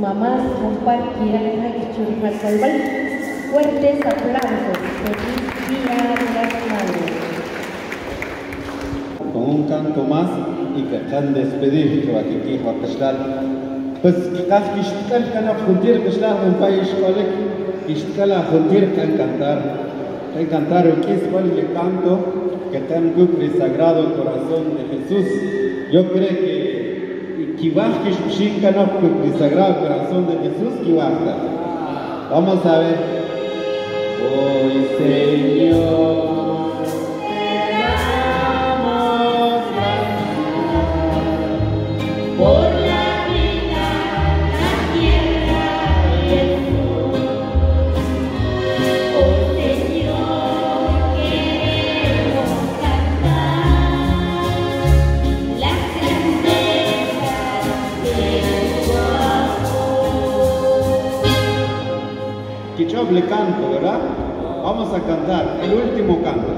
mamás, compartieran fuertes aplausos. Feliz Día de las Madres. Con un canto más y que están despedidos que va aquí a estar. Pues quizás que no juntir que está en un país que la juntir que cantar el que es el canto que tan y sagrado el corazón de Jesús. Yo creo que Kibaj que no el sagrado corazón de Jesús Kibaj. Vamos a ver. Hoy Señor. Doble canto, ¿verdad? Vamos a cantar el último canto.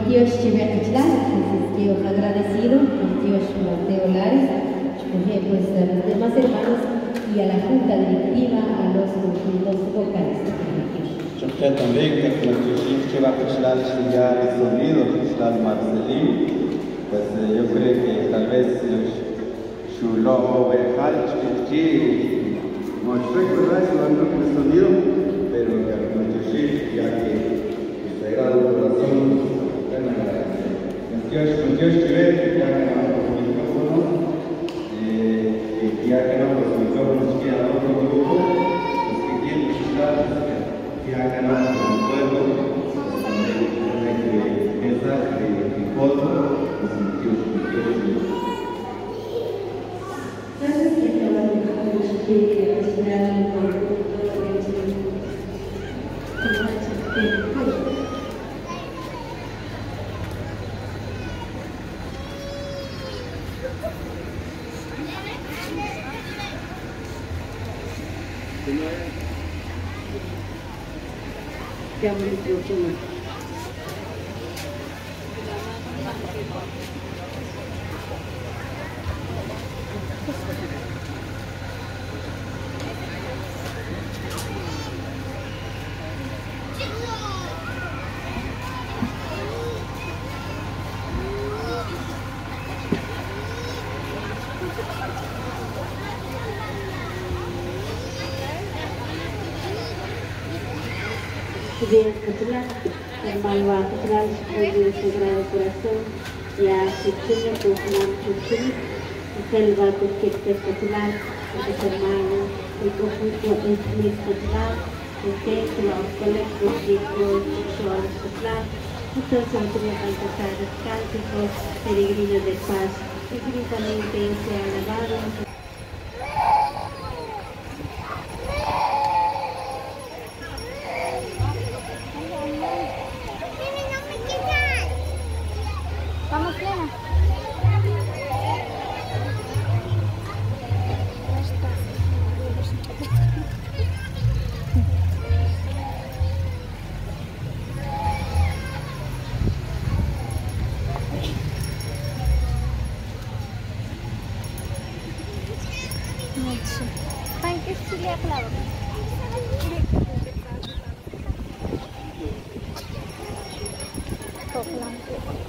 Dios agradecido con Dios Mateo Lares, pues a los demás hermanos y a la junta directiva, a los conjuntos vocales. Yo creo también que va a estudiar el sonido, Marcelín, pues yo creo que tal vez su logo verjal, no estoy con el sonido, pero ya que el Sagrado Corazón, con Dios que ve, ya ganamos los micrófonos, ya ganamos los micrófonos que a otro grupo, los que quieren escuchar. Jangan lupa. Dia kebetulan Malwa kebetulan sebagai Sagrado Corazón ya sistemnya Tuhan Tuhan Selva Tuhan kebetulan untuk hermano ikut etnis kebetulan untuk keluar kolek berikut soal kebetulan untuk sebetulnya alcanzar cánticos peregrinos de paz infinitamente sea alabado. Vamos, Lena. Thank you, Celia Clara. Kau pulang.